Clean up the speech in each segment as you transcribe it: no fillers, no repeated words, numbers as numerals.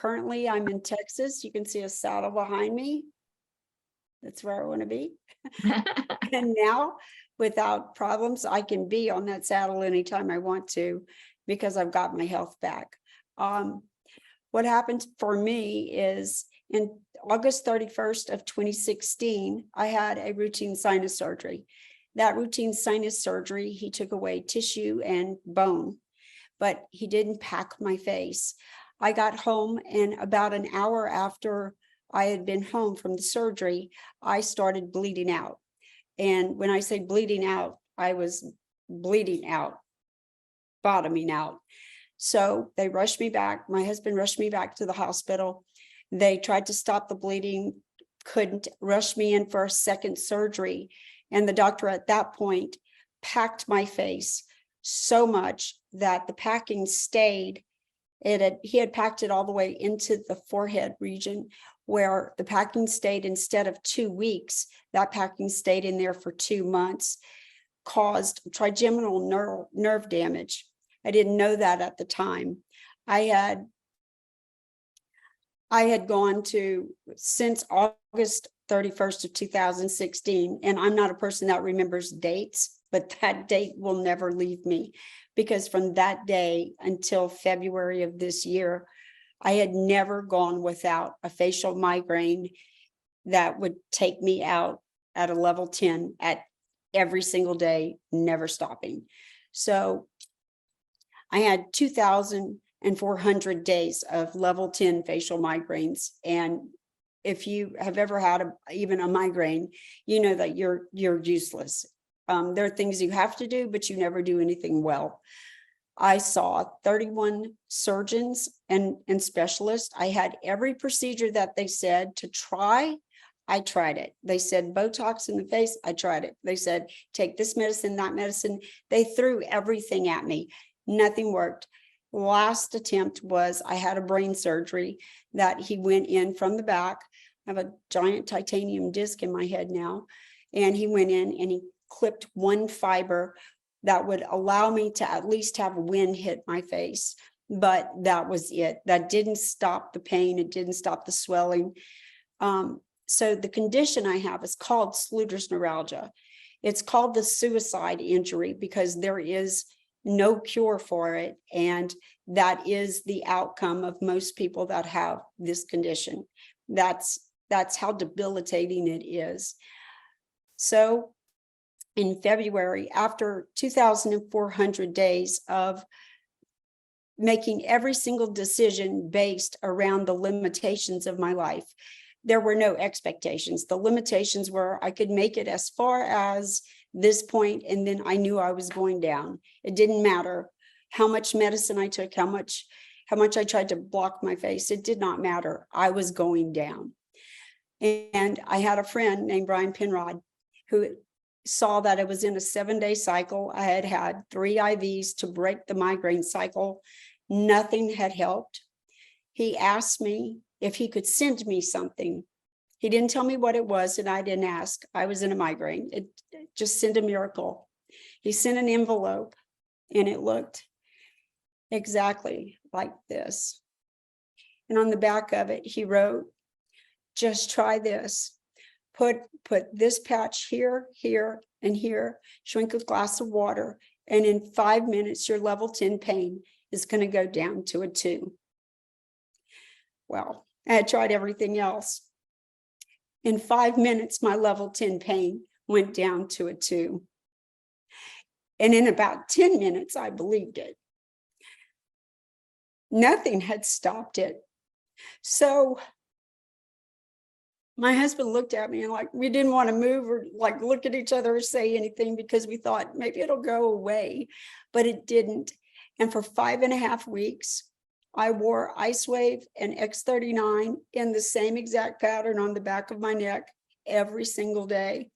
currently I'm in Texas. You can see a saddle behind me. That's where I want to be. And now, without problems, I can be on that saddle anytime I want to, because I've got my health back. What happened for me is in August 31st of 2016, I had a routine sinus surgery. That routine sinus surgery, he took away tissue and bone, but he didn't pack my face. I got home, and about an hour after I had been home from the surgery, I started bleeding out. And when I say bleeding out, I was bleeding out, bottoming out. So they rushed me back. My husband rushed me back to the hospital. They tried to stop the bleeding, couldn't, rushed me in for a second surgery. And the doctor at that point packed my face so much that the packing stayed. He had packed it all the way into the forehead region, where the packing stayed. Instead of 2 weeks, that packing stayed in there for 2 months, caused trigeminal nerve damage. I didn't know that at the time. I had gone to, since August 31st of 2016, and I'm not a person that remembers dates, but that date will never leave me, because from that day until February of this year, I had never gone without a facial migraine that would take me out at a level 10 at every single day, never stopping. So I had 2,400 days of level 10 facial migraines. And if you have ever had even a migraine, you know that you're useless. There are things you have to do, but you never do anything well. I saw 31 surgeons and specialists. I had every procedure that they said to try. I tried it. They said Botox in the face. I tried it. They said, take this medicine, that medicine. They threw everything at me. Nothing worked. Last attempt was, I had a brain surgery that he went in from the back. I have a giant titanium disc in my head now. And he went in and he clipped one fiber that would allow me to at least have wind hit my face. But that was it. That didn't stop the pain. It didn't stop the swelling. So the condition I have is called Sluders Neuralgia. It's called the suicide injury because there is no cure for it. And that is the outcome of most people that have this condition. That's how debilitating it is. So in February, after 2,400 days of making every single decision based around the limitations of my life, there were no expectations. The limitations were I could make it as far as this point, and then I knew I was going down. It didn't matter how much medicine I took, how much I tried to block my face. It did not matter. I was going down. And I had a friend named Brian Penrod who saw that I was in a 7-day cycle. I had had 3 IVs to break the migraine cycle. Nothing had helped. He asked me if he could send me something. He didn't tell me what it was, and I didn't ask. I was in a migraine. It just sent a miracle. He sent an envelope, and it looked exactly like this. And on the back of it, he wrote, just try this. Put this patch here, here, and here, drink a glass of water, and in 5 minutes, your level 10 pain is going to go down to a 2. Well, I had tried everything else. In 5 minutes, my level 10 pain went down to a 2. And in about 10 minutes, I believed it. Nothing had stopped it. So my husband looked at me and we didn't want to move or look at each other or say anything because we thought maybe it'll go away, but it didn't. And for 5.5 weeks, I wore Ice Wave and X39 in the same exact pattern on the back of my neck every single day.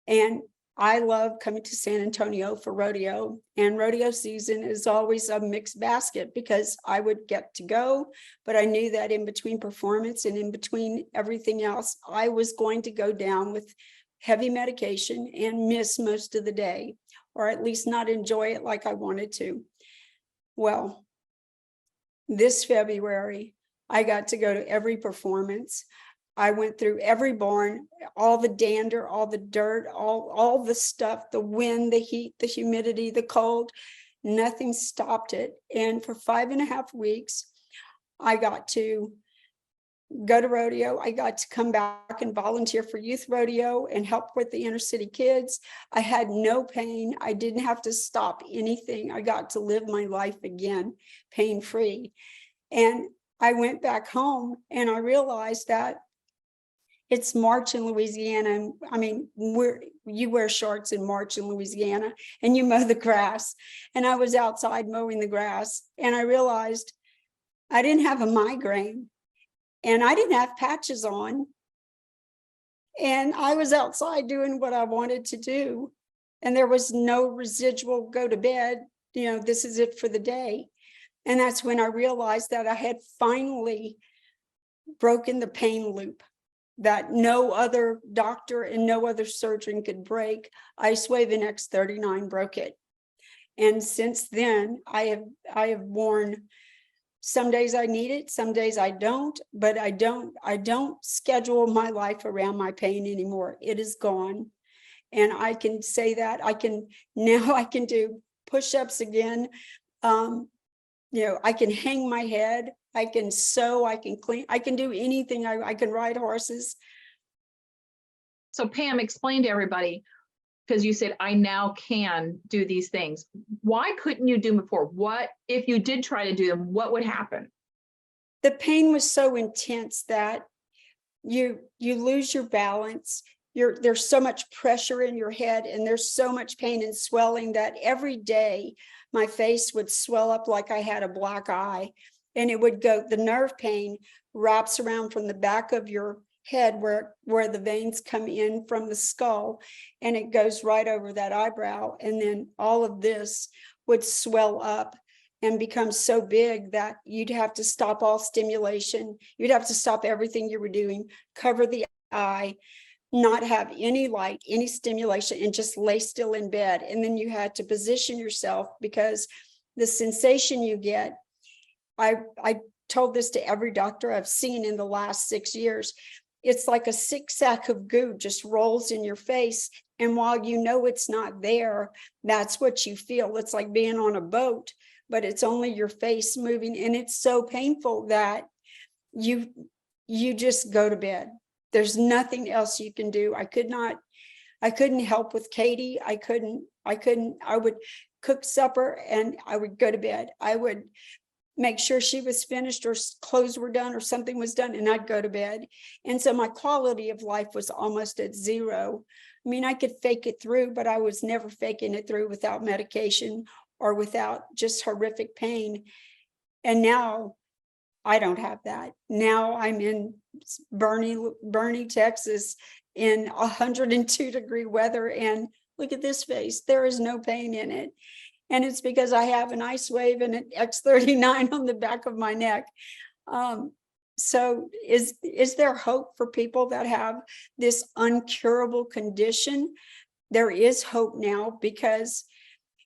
And I love coming to San Antonio for rodeo, and rodeo season is always a mixed basket because I would get to go, but I knew that in between performance and in between everything else, I was going to go down with heavy medication and miss most of the day, or at least not enjoy it like I wanted to. Well, this February, I got to go to every performance. I went through every barn, all the dander, all the dirt, all the stuff, the wind, the heat, the humidity, the cold. Nothing stopped it. And for 5.5 weeks, I got to go to rodeo. I got to come back and volunteer for youth rodeo and help with the inner city kids. I had no pain. I didn't have to stop anything. I got to live my life again, pain-free. And I went back home and I realized that it's March in Louisiana. I mean, you wear shorts in March in Louisiana and you mow the grass. And I was outside mowing the grass and I realized I didn't have a migraine and I didn't have patches on. And I was outside doing what I wanted to do. And there was no residual go to bed, this is it for the day. And that's when I realized that I had finally broken the pain loop that no other doctor and no other surgeon could break. IceWave and X39 broke it. And since then, I have worn, some days I need it, some days I don't, but I don't schedule my life around my pain anymore. It is gone. And I can say that I can do push-ups again. I can hang my head, I can sew, I can clean, I can do anything. I can ride horses. So Pam, explain to everybody, because you said, I now can do these things. Why couldn't you do them before? What, if you did try to do them, what would happen? The pain was so intense that you lose your balance. There's so much pressure in your head and there's so much pain and swelling that every day my face would swell up like I had a black eye, and it would go, the nerve pain wraps around from the back of your head where the veins come in from the skull, and it goes right over that eyebrow. And then all of this would swell up and become so big that you'd have to stop all stimulation. You'd have to stop everything you were doing, cover the eye, not have any light, any stimulation, and just lay still in bed. And then you had to position yourself because the sensation you get, I told this to every doctor I've seen in the last 6 years. It's like a sick sack of goo just rolls in your face. And while you know it's not there, that's what you feel. It's like being on a boat, but it's only your face moving. And it's so painful that you just go to bed. There's nothing else you can do. I couldn't help with Katie. I would cook supper and I would go to bed. I would make sure she was finished or clothes were done or something was done, and I'd go to bed. And so my quality of life was almost at zero. I mean, I could fake it through, but I was never faking it through without medication or without just horrific pain. And now I don't have that. Now I'm in Bernie, Texas in 102-degree weather, and look at this face. There is no pain in it. And it's because I have an IceWave and an X39 on the back of my neck. So is there hope for people that have this uncurable condition? There is hope now, because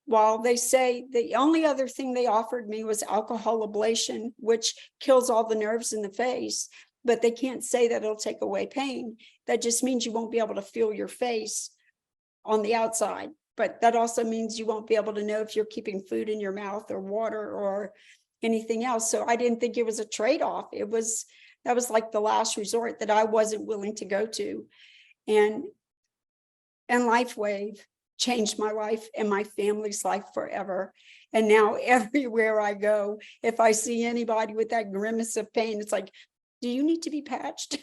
while they say the only other thing they offered me was alcohol ablation, which kills all the nerves in the face, but they can't say that it'll take away pain. That just means you won't be able to feel your face on the outside. But that also means you won't be able to know if you're keeping food in your mouth or water or anything else. So I didn't think it was a trade-off. That was like the last resort that I wasn't willing to go to. And LifeWave changed my life and my family's life forever. And now everywhere I go, if I see anybody with that grimace of pain, it's like, do you need to be patched?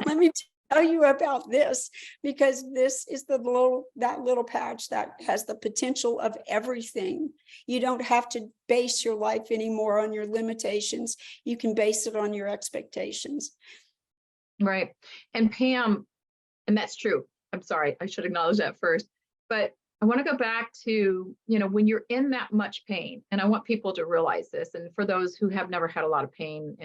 Let me tell you about this, because this is that little patch that has the potential of everything. You don't have to base your life anymore on your limitations. You can base it on your expectations. Right. And Pam, and that's true. I'm sorry, I should acknowledge that first. But I want to go back to, when you're in that much pain, and I want people to realize this, and for those who have never had a lot of pain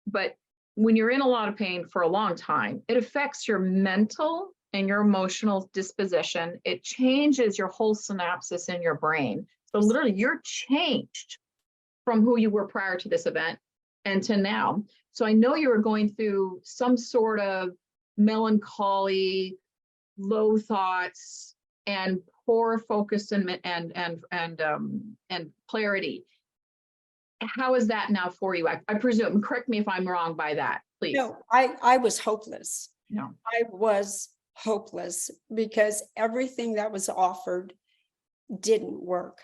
but when you're in a lot of pain for a long time, it affects your mental and your emotional disposition. It changes your whole synapses in your brain. So literally you're changed from who you were prior to this event and to now. So I know you were going through some sort of melancholy, low thoughts, and poor focus and clarity. How is that now for you? I presume, correct me if I'm wrong by that, please. No, I was hopeless. No. I was hopeless because everything that was offered didn't work.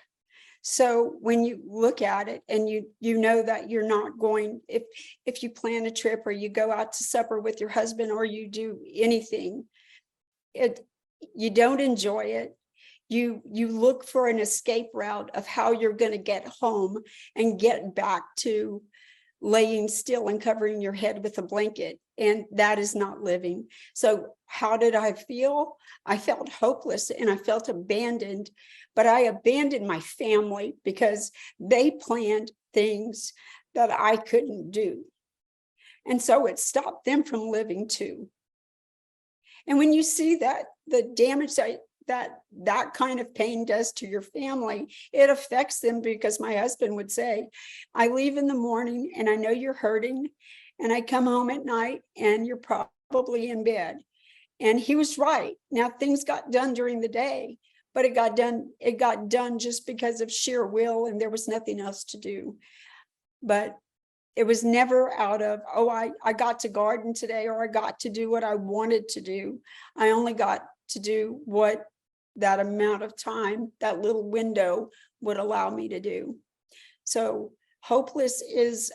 So when you look at it and you know that you're not going, if you plan a trip or you go out to supper with your husband or you do anything, you don't enjoy it. You look for an escape route of how you're going to get home and get back to laying still and covering your head with a blanket. And that is not living. So how did I feel? I felt hopeless and I felt abandoned, but I abandoned my family because they planned things that I couldn't do. And so it stopped them from living too. And when you see that, the damage that kind of pain does to your family, it affects them, because my husband would say, I leave in the morning and I know you're hurting, and I come home at night and you're probably in bed. And he was right. Now things got done during the day, but it got done just because of sheer will, and there was nothing else to do. But it was never out of, oh, I got to garden today, or I got to do what I wanted to do. I only got to do what that amount of time, that little window, would allow me to do. So hopeless is,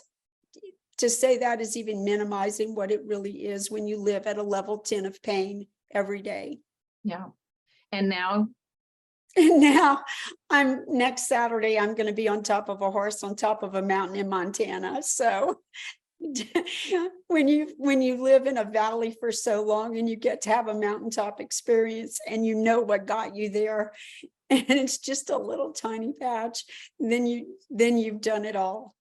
to say that is even minimizing what it really is when you live at a level 10 of pain every day. Yeah. And now? And now next Saturday, I'm going to be on top of a horse on top of a mountain in Montana. So when you live in a valley for so long and you get to have a mountaintop experience and you know what got you there, and it's just a little tiny patch, then you've done it all.